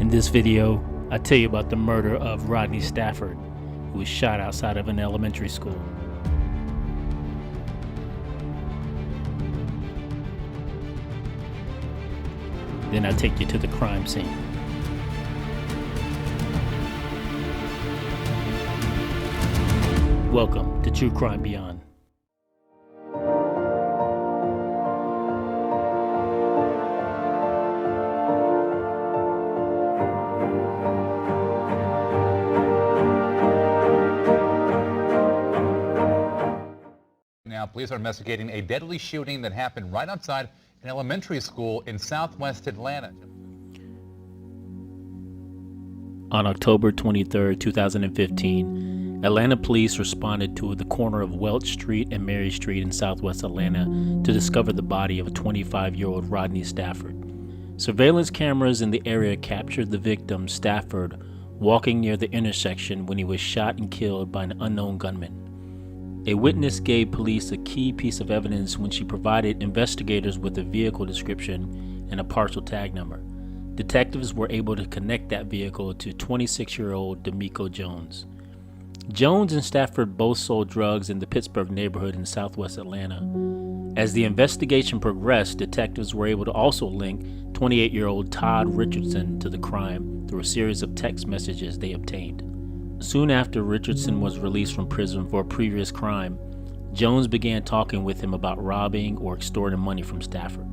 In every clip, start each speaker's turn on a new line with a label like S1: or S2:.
S1: In this video, I tell you about the murder of Rodney Stafford, who was shot outside of an elementary school. Then I take you to the crime scene. Welcome to True Crime Beyond.
S2: Now, police are investigating a deadly shooting that happened right outside an elementary school in southwest Atlanta.
S1: On October 23, 2015, Atlanta police responded to the corner of Welch Street and Mary Street in southwest Atlanta to discover the body of a 25-year-old Rodney Stafford. Surveillance cameras in the area captured the victim, Stafford, walking near the intersection when he was shot and killed by an unknown gunman. A witness gave police a key piece of evidence when she provided investigators with a vehicle description and a parcel tag number. Detectives were able to connect that vehicle to 26-year-old D'Amico Jones. Jones and Stafford both sold drugs in the Pittsburg neighborhood in southwest Atlanta. As the investigation progressed, detectives were able to also link 28-year-old Todd Richardson to the crime through a series of text messages they obtained. Soon after Richardson was released from prison for a previous crime, Jones began talking with him about robbing or extorting money from Stafford.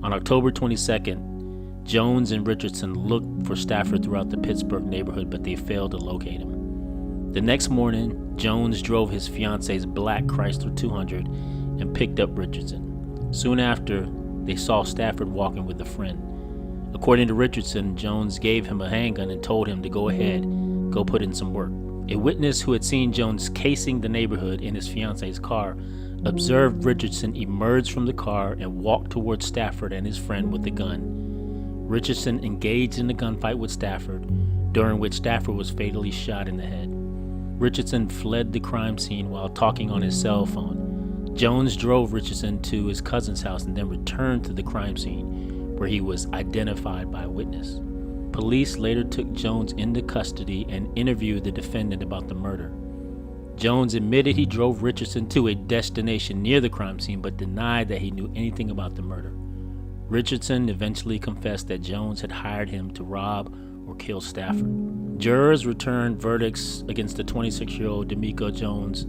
S1: On October 22nd, Jones and Richardson looked for Stafford throughout the Pittsburg neighborhood, but they failed to locate him. The next morning, Jones drove his fiance's black Chrysler 200 and picked up Richardson. Soon after, they saw Stafford walking with a friend. According to Richardson, Jones gave him a handgun and told him to go ahead, go put in some work. A witness who had seen Jones casing the neighborhood in his fiance's car observed Richardson emerge from the car and walk towards Stafford and his friend with the gun. Richardson engaged in a gunfight with Stafford, during which Stafford was fatally shot in the head. Richardson fled the crime scene while talking on his cell phone. Jones drove Richardson to his cousin's house and then returned to the crime scene, where he was identified by a witness. Police later took Jones into custody and interviewed the defendant about the murder. Jones admitted he drove Richardson to a destination near the crime scene, but denied that he knew anything about the murder. Richardson eventually confessed that Jones had hired him to rob or kill Stafford. Jurors returned verdicts against the 26-year-old D'Amico Jones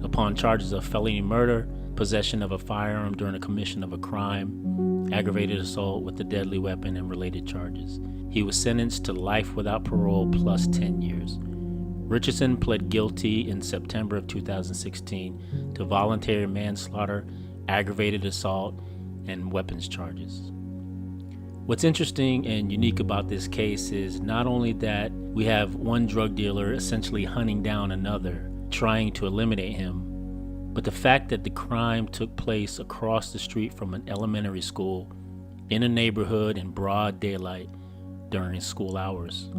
S1: upon charges of felony murder, possession of a firearm during the commission of a crime, aggravated assault with a deadly weapon, and related charges. He was sentenced to life without parole plus 10 years. Richardson pled guilty in September of 2016 to voluntary manslaughter, aggravated assault, and weapons charges. What's interesting and unique about this case is not only that we have one drug dealer essentially hunting down another, trying to eliminate him, but the fact that the crime took place across the street from an elementary school in a neighborhood in broad daylight during school hours.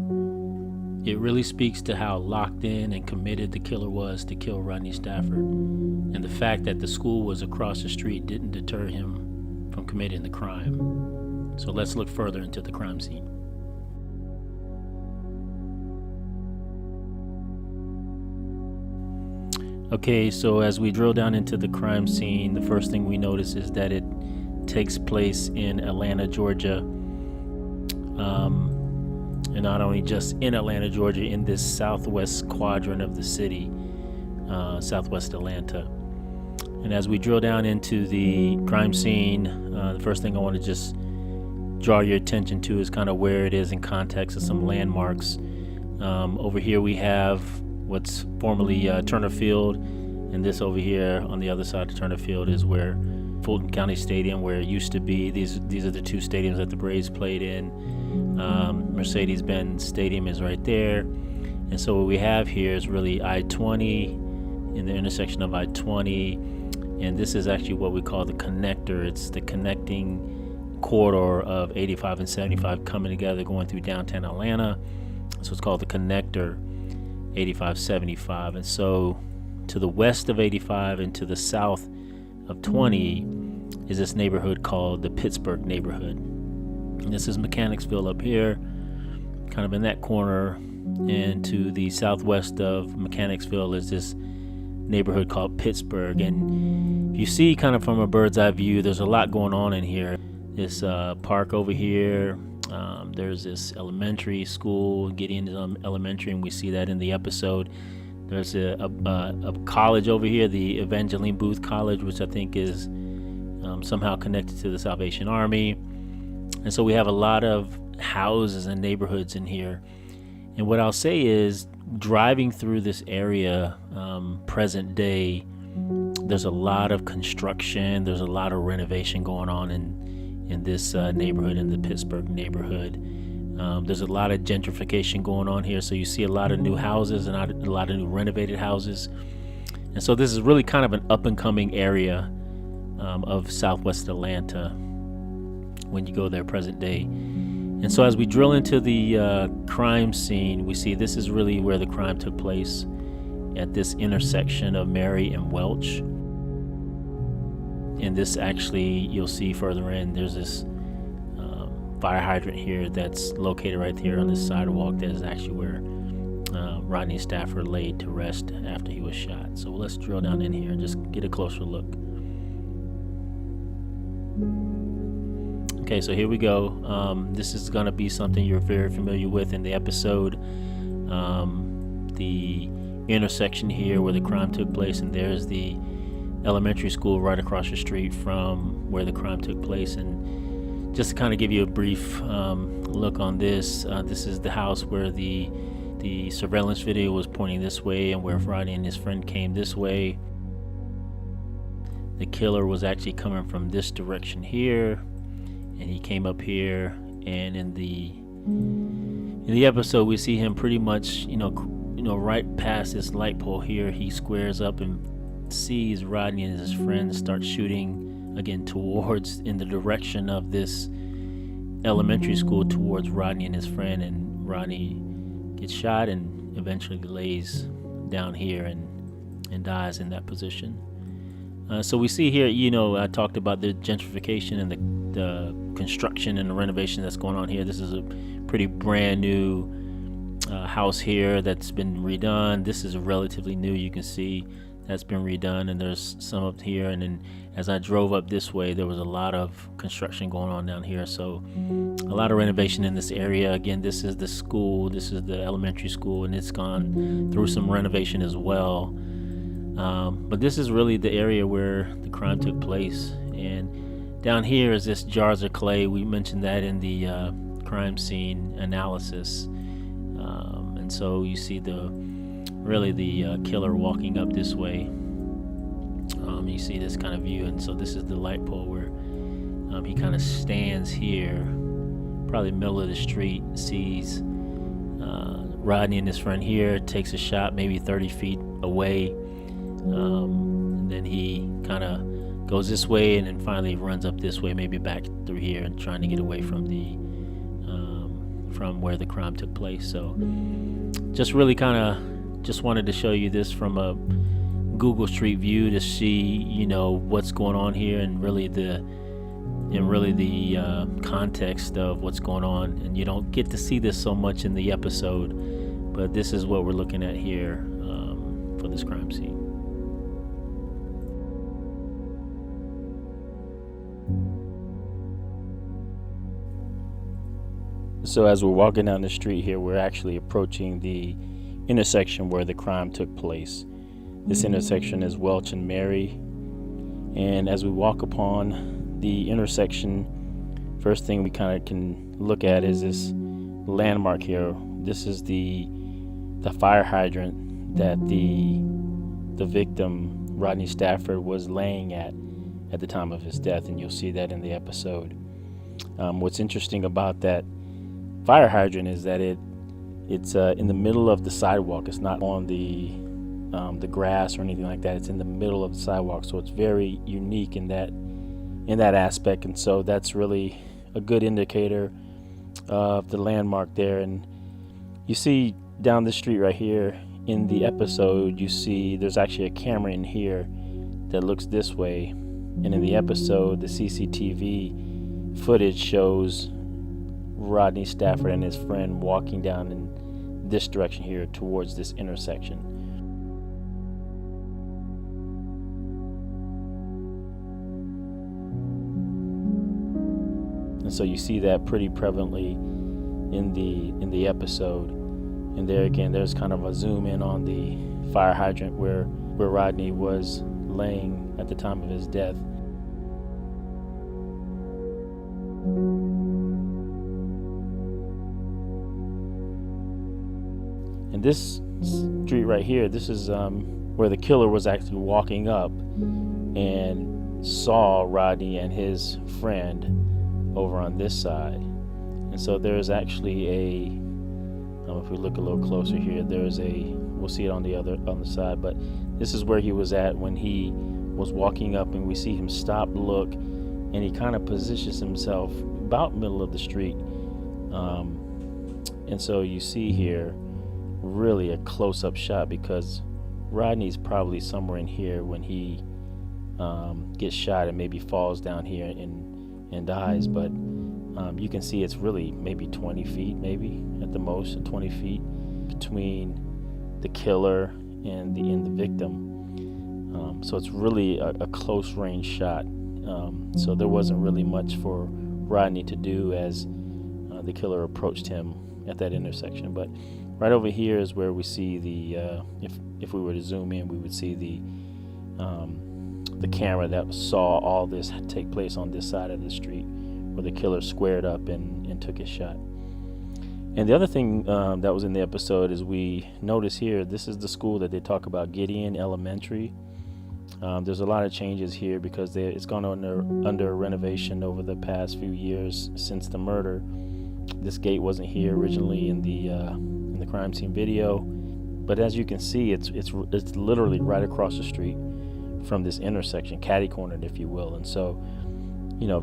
S1: It really speaks to how locked in and committed the killer was to kill Rodney Stafford, and the fact that the school was across the street didn't deter him from committing the crime. So let's look further into the crime scene. Okay, so as we drill down into the crime scene, the first thing we notice is that it takes place in Atlanta, Georgia. And not only just in Atlanta, Georgia, in this southwest quadrant of the city, southwest Atlanta. And as we drill down into the crime scene, the first thing I want to just draw your attention to is kind of where it is in context of some landmarks. Over here we have what's formerly Turner Field, and this over here on the other side of Turner Field is where Fulton County Stadium, where it used to be. These are the two stadiums that the Braves played in. Mercedes-Benz Stadium is right there, and so what we have here is really I-20 in the intersection of I-20, and this is actually what we call the connector. It's the connecting corridor of 85 and 75 coming together, going through downtown Atlanta. So it's called the connector 85-75, and so to the west of 85 and to the south of 20 is this neighborhood called the Pittsburg neighborhood. And this is Mechanicsville up here, kind of in that corner and to the southwest of Mechanicsville is this neighborhood called Pittsburg. And you see kind of from a bird's eye view, there's a lot going on in here. This park over here, there's this elementary school, Gideon Elementary, and we see that in the episode. There's a college over here, the Evangeline Booth College, which I think is somehow connected to the Salvation Army. And so we have a lot of houses and neighborhoods in here. And what I'll say is, driving through this area, present day, there's a lot of construction, there's a lot of renovation going on in this neighborhood, in the Pittsburg neighborhood. There's a lot of gentrification going on here, so you see a lot of new houses and a lot of new renovated houses. And so this is really kind of an up-and-coming area of southwest Atlanta when you go there present day. And so as we drill into the crime scene, we see this is really where the crime took place, at this intersection of Mary and Welch. And this actually, you'll see further in, there's this fire hydrant here that's located right here on this sidewalk. That is actually where Rodney Stafford laid to rest after he was shot. So let's drill down in here and just get a closer look. Okay, so here we go. This is going to be something you're very familiar with in the episode. The intersection here where the crime took place, and there's the elementary school right across the street from where the crime took place. And just to kind of give you a brief look on this, this is the house where the surveillance video was pointing this way, and where Rodney and his friend came this way. The killer was actually coming from this direction here, and he came up here. And in the episode, we see him pretty much, right past this light pole here. He squares up and sees Rodney and his friends start shooting again towards, in the direction of this elementary school, towards Rodney and his friend. And Rodney gets shot and eventually lays down here and dies in that position. So we see here, I talked about the gentrification and the construction and the renovation that's going on here. This is a pretty brand new house here that's been redone. This is relatively new. You can see that's been redone, and there's some up here. And then as I drove up this way, there was a lot of construction going on down here. So a lot of renovation in this area. Again, this is the school. This is the elementary school, and it's gone through some renovation as well. But this is really the area where the crime took place. And down here is this jars of clay. We mentioned that in the crime scene analysis. And so you see the killer walking up this way. You see this kind of view, and so this is the light pole where he kind of stands here, probably middle of the street, sees Rodney and his friend here, takes a shot maybe 30 feet away, and then he kind of goes this way, and then finally runs up this way, maybe back through here, and trying to get away from from where the crime took place. So just really just wanted to show you this from a Google Street View to see, what's going on here, and really the context of what's going on. And you don't get to see this so much in the episode, but this is what we're looking at here for this crime scene. So as we're walking down the street here, we're actually approaching the intersection where the crime took place. This intersection is Welch and Mary. And as we walk upon the intersection, first thing we kind of can look at is this landmark here. This is the fire hydrant that the victim, Rodney Stafford, was laying at the time of his death, and you'll see that in the episode. What's interesting about that fire hydrant is that it's in the middle of the sidewalk. It's not on the grass or anything like that. It's in the middle of the sidewalk, so it's very unique in that aspect. And so that's really a good indicator of the landmark there. And you see down the street right here in the episode, you see there's actually a camera in here that looks this way. And in the episode, the CCTV footage shows Rodney Stafford and his friend walking down in this direction here towards this intersection. And so you see that pretty prevalently in the episode. And there again, there's kind of a zoom in on the fire hydrant where Rodney was laying at the time of his death. And this street right here, this is where the killer was actually walking up and saw Rodney and his friend over on this side. And so there's actually if we look a little closer here, we'll see it on the side, but this is where he was at when he was walking up, and we see him stop, look, and he kind of positions himself about middle of the street. And so you see here really a close-up shot, because Rodney's probably somewhere in here when he gets shot and maybe falls down here and dies, but you can see it's really maybe 20 feet, maybe at the most 20 feet between the killer and the victim. So it's really a close range shot. So there wasn't really much for Rodney to do as the killer approached him at that intersection. But right over here is where we see the if we were to zoom in, we would see the camera that saw all this take place on this side of the street, where the killer squared up and took his shot. And the other thing that was in the episode is we notice here, this is the school that they talk about, Gideon Elementary. There's a lot of changes here because it's gone under renovation over the past few years since the murder. This gate wasn't here originally in the crime scene video, but as you can see, it's literally right across the street from this intersection, catty-cornered, if you will. And so,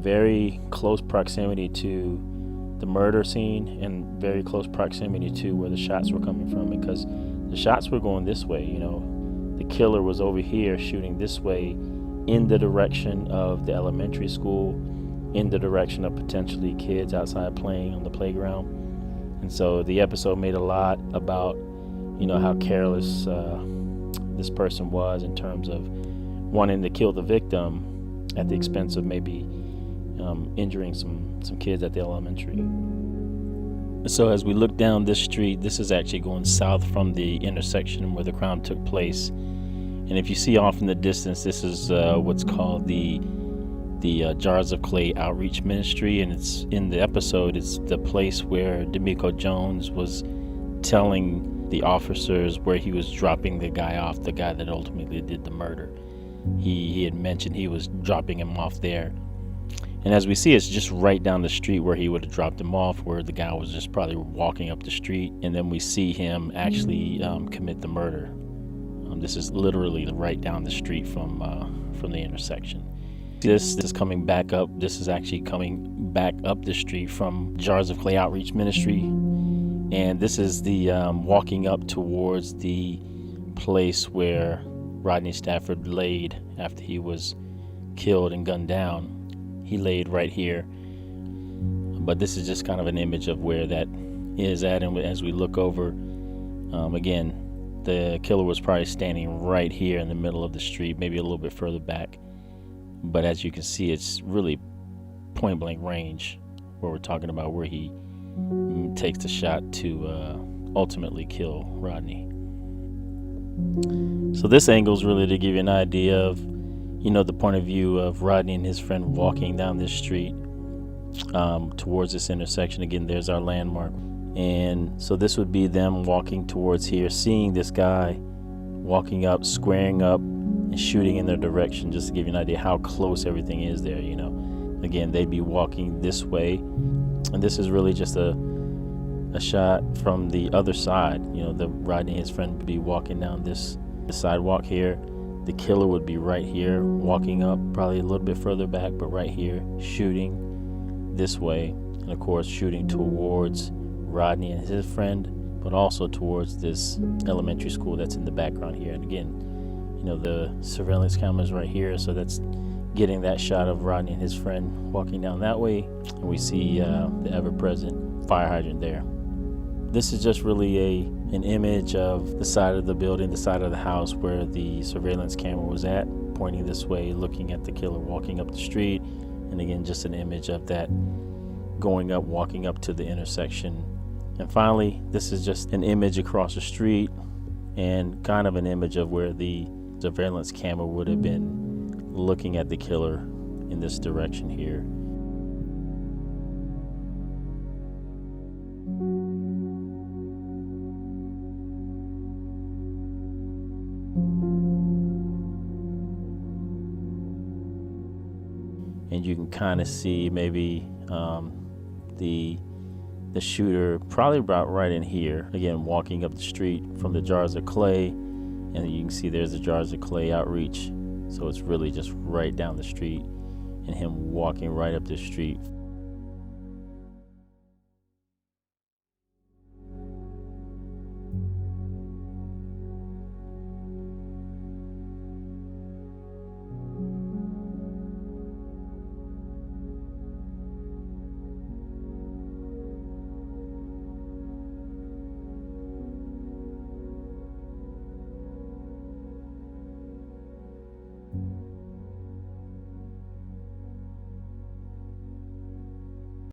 S1: very close proximity to the murder scene and very close proximity to where the shots were coming from, because the shots were going this way. The killer was over here shooting this way in the direction of the elementary school, in the direction of potentially kids outside playing on the playground. And so the episode made a lot about how careless this person was in terms of wanting to kill the victim at the expense of maybe injuring some kids at the elementary. So as we look down this street, this is actually going south from the intersection where the crime took place. And if you see off in the distance, this is what's called the Jars of Clay Outreach Ministry, and it's in the episode, it's the place where D'Amico Jones was telling the officers where he was dropping the guy off, the guy that ultimately did the murder. He had mentioned he was dropping him off there. And as we see, it's just right down the street where he would have dropped him off, where the guy was just probably walking up the street, and then we see him actually commit the murder. This is literally right down the street from the intersection. This is coming back up. This is actually coming back up the street from Jars of Clay Outreach Ministry, and this is the walking up towards the place where Rodney Stafford laid after he was killed and gunned down. He laid right here, but this is just kind of an image of where that is at. And as we look over, again, the killer was probably standing right here in the middle of the street, maybe a little bit further back, but as you can see, it's really point blank range where we're talking about, where he takes the shot to ultimately kill Rodney. So this angle is really to give you an idea of the point of view of Rodney and his friend walking down this street towards this intersection. Again, there's our landmark. And so this would be them walking towards here, seeing this guy walking up, squaring up, and shooting in their direction, just to give you an idea how close everything is there. Again, they'd be walking this way. And this is really just a shot from the other side. The Rodney and his friend would be walking down this sidewalk here. The killer would be right here, walking up, probably a little bit further back, but right here, shooting this way. And of course, shooting towards Rodney and his friend, but also towards this elementary school that's in the background here. And again, the surveillance camera's right here, so that's getting that shot of Rodney and his friend walking down that way, and we see the ever-present fire hydrant there. This is just really an image of the side of the building, the side of the house where the surveillance camera was at, pointing this way, looking at the killer walking up the street. And again, just an image of that going up, walking up to the intersection. And finally, this is just an image across the street and kind of an image of where the surveillance camera would have been looking at the killer in this direction here. And you can kind of see maybe the shooter probably about right in here, again walking up the street from the jars of clay, and you can see there's the jars of clay outreach, so it's really just right down the street and him walking right up the street.